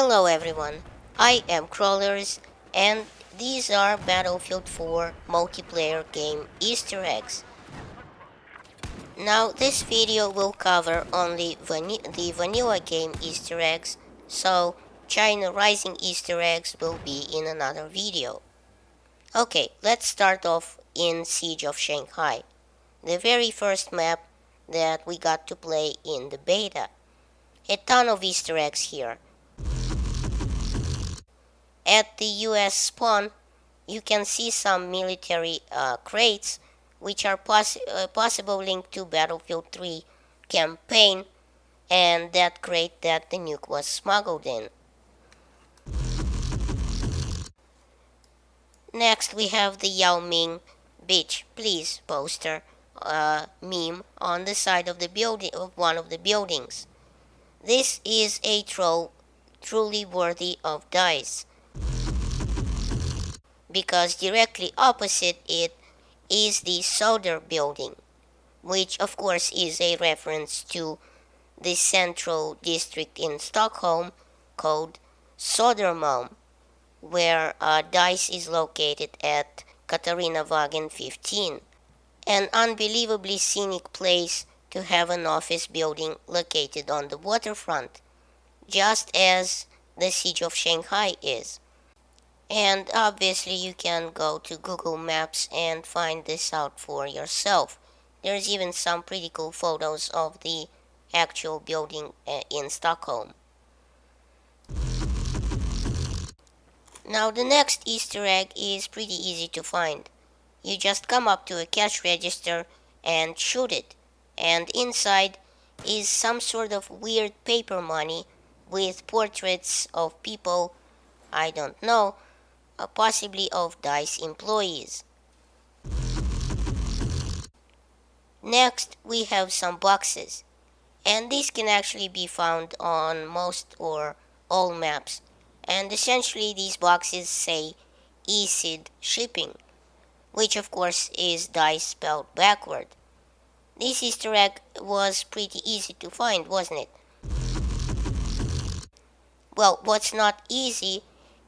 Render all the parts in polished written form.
Hello everyone, I am Crawlers and these are Battlefield 4 multiplayer game Easter eggs. Now this video will cover only the vanilla game Easter eggs, so China Rising Easter eggs will be in another video. Okay, let's start off in Siege of Shanghai, the very first map that we got to play in the beta. A ton of Easter eggs here. At the US spawn, you can see some military crates which are possible linked to Battlefield 3 campaign and that crate that the nuke was smuggled in. Next we have the Yao Ming Bitch Please poster meme on the side of the building of one of the buildings. This is a troll truly worthy of DICE, because directly opposite it is the Soder Building, which of course is a reference to the central district in Stockholm called Södermalm, where DICE is located at Katarinavägen 15, an unbelievably scenic place to have an office building located on the waterfront, just as the Siege of Shanghai is. And obviously you can go to Google Maps and find this out for yourself. There's even some pretty cool photos of the actual building in Stockholm. Now the next Easter egg is pretty easy to find. You just come up to a cash register and shoot it, and inside is some sort of weird paper money with portraits of people, I don't know, possibly of DICE employees. Next, we have some boxes, and these can actually be found on most or all maps, and essentially these boxes say ECID Shipping, which of course is DICE spelled backward. This Easter egg was pretty easy to find, wasn't it? Well, what's not easy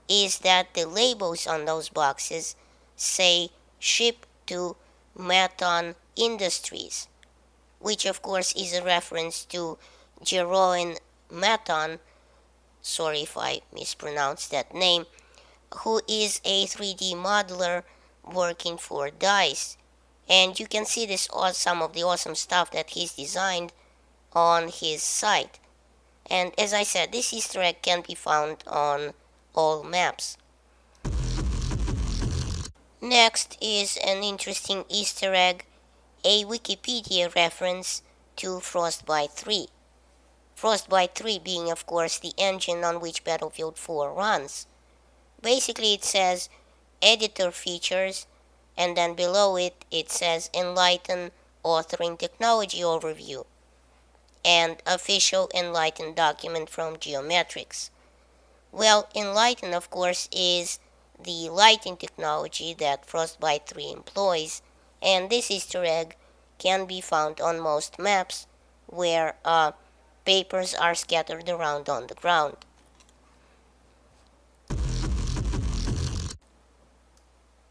is that the labels on those boxes say ship to Maton Industries, which of course is a reference to Jeroen Maton, sorry if I mispronounced that name, who is a 3D modeler working for DICE. And you can see some of the awesome stuff that he's designed on his site. And as I said, this Easter egg can be found on all maps. Next is an interesting Easter egg, a Wikipedia reference to Frostbite 3. Frostbite 3 being of course the engine on which Battlefield 4 runs. Basically it says editor features, and then below it says Enlighten Authoring Technology Overview and official Enlighten document from Geometrics. Well, Enlighten of course is the lighting technology that Frostbite 3 employs, and this Easter egg can be found on most maps where papers are scattered around on the ground.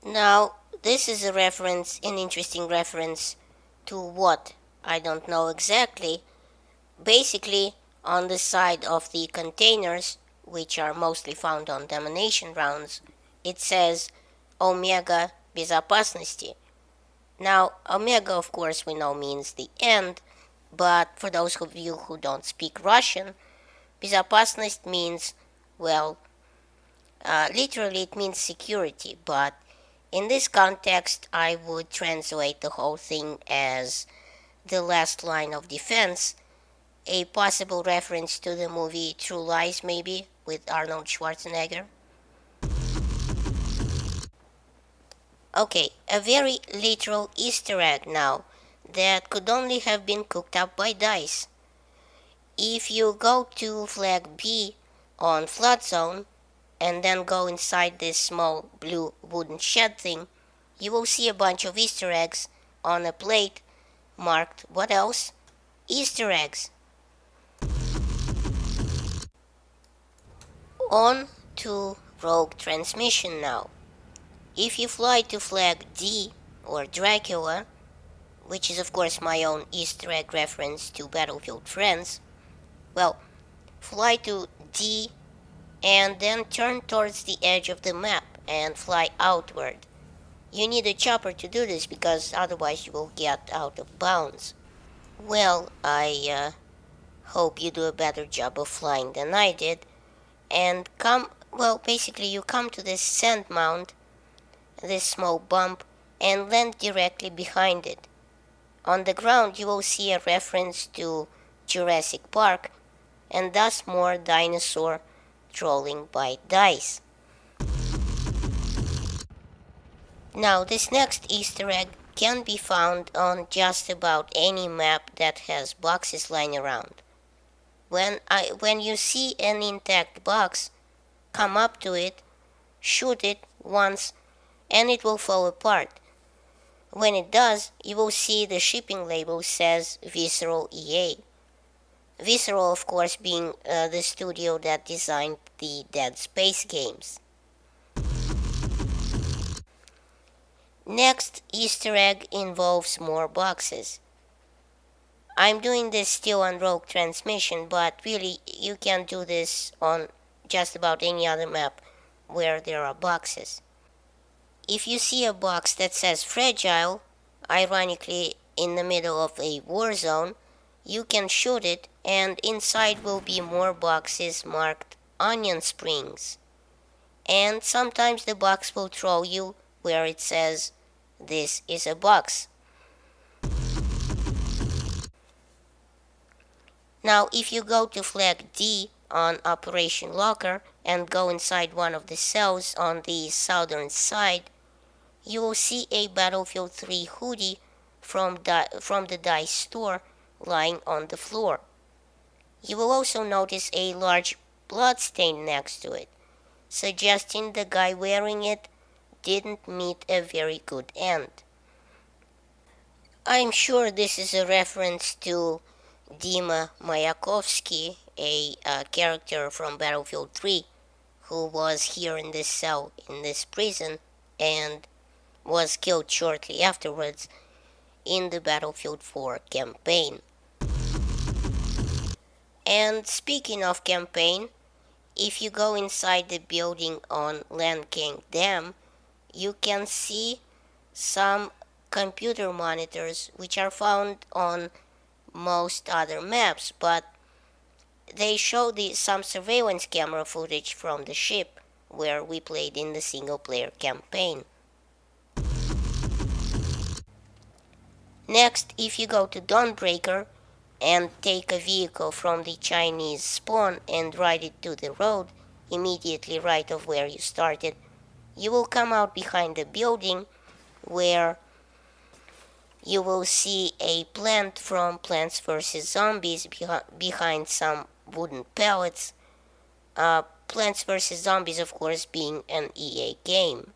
Now, this is an interesting reference to what? I don't know exactly. Basically, on the side of the containers, which are mostly found on demolition rounds, it says Omega Безопасности. Now, Omega, of course, we know means the end, but for those of you who don't speak Russian, Безопасность means, well, literally it means security, but in this context, I would translate the whole thing as the last line of defense, a possible reference to the movie True Lies, maybe, with Arnold Schwarzenegger. Okay, a very literal Easter egg now that could only have been cooked up by DICE. If you go to flag B on Flood Zone and then go inside this small blue wooden shed thing, you will see a bunch of Easter eggs on a plate marked, what else? Easter eggs. On to rogue transmission now. If you fly to flag D or Dracula, which is of course my own Easter egg reference to Battlefield Friends, well, fly to D and then turn towards the edge of the map and fly outward. You need a chopper to do this because otherwise you will get out of bounds. Well, I hope you do a better job of flying than I did. And basically you come to this sand mound, this small bump, and land directly behind it. On the ground you will see a reference to Jurassic Park, and thus more dinosaur trolling by dice. Now this next Easter egg can be found on just about any map that has boxes lying around. When you see an intact box, come up to it, shoot it once, and it will fall apart. When it does, you will see the shipping label says Visceral EA. Visceral, of course, being the studio that designed the Dead Space games. Next Easter egg involves more boxes. I'm doing this still on Rogue Transmission, but really you can do this on just about any other map where there are boxes. If you see a box that says Fragile, ironically in the middle of a war zone, you can shoot it and inside will be more boxes marked Onion Springs. And sometimes the box will throw you where it says, "This is a box." Now if you go to flag D on Operation Locker and go inside one of the cells on the southern side, you will see a Battlefield 3 hoodie from the DICE store lying on the floor. You will also notice a large blood stain next to it, suggesting the guy wearing it didn't meet a very good end. I'm sure this is a reference to Dima Mayakovsky, a character from Battlefield 3, who was here in this cell, in this prison, and was killed shortly afterwards in the Battlefield 4 campaign. And speaking of campaign, if you go inside the building on Lanking Dam, you can see some computer monitors which are found on most other maps, but they show some surveillance camera footage from the ship where we played in the single-player campaign. Next, if you go to Dawnbreaker and take a vehicle from the Chinese spawn and ride it to the road, immediately right of where you started, you will come out behind the building where you will see a plant from Plants vs. Zombies behind some wooden pallets. Plants vs. Zombies, of course, being an EA game.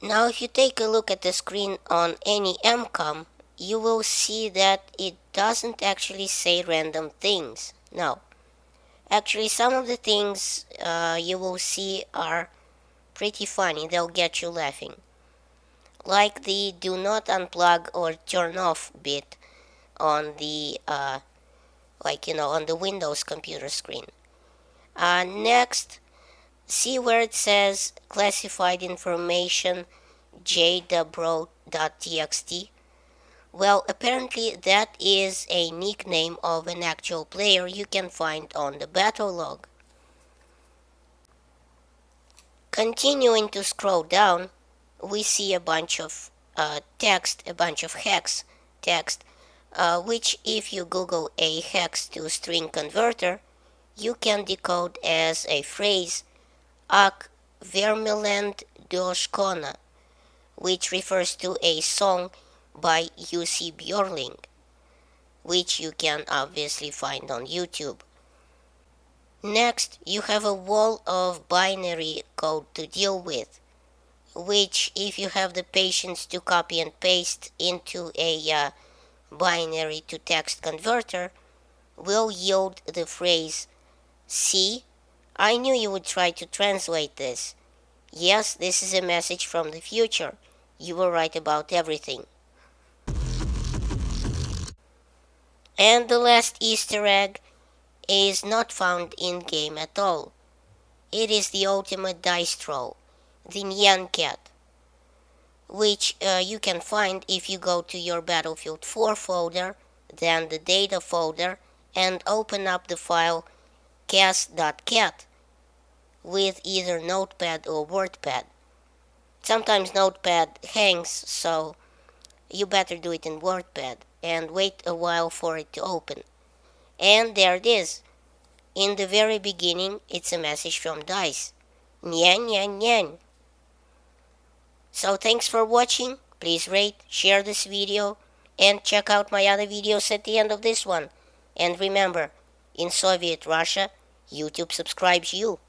Now if you take a look at the screen on any MCOM, you will see that it doesn't actually say random things. No. Actually, some of the things you will see are pretty funny. They'll get you laughing. Like the do not unplug or turn off bit on the on the Windows computer screen. Next, see where it says classified information jwbro.txt. Well, apparently that is a nickname of an actual player you can find on the battle log. Continuing to scroll down, we see a bunch of text, a bunch of hex text, which if you Google a hex to string converter, you can decode as a phrase Ak Vermeland Doskona, which refers to a song by UC Björling, which you can obviously find on YouTube. Next, you have a wall of binary code to deal with, which if you have the patience to copy and paste into a binary to text converter, will yield the phrase, "See, I knew you would try to translate this. Yes, this is a message from the future. You were right about everything." And the last Easter egg is not found in-game at all. It is the ultimate dice throw, the Nyan Cat, which you can find if you go to your Battlefield 4 folder, then the data folder, and open up the file cas.cat with either Notepad or WordPad. Sometimes Notepad hangs, so you better do it in WordPad and wait a while for it to open. And there it is. In the very beginning, it's a message from DICE. Nyan, nyan, nyan. So thanks for watching. Please rate, share this video, and check out my other videos at the end of this one. And remember, in Soviet Russia, YouTube subscribes you.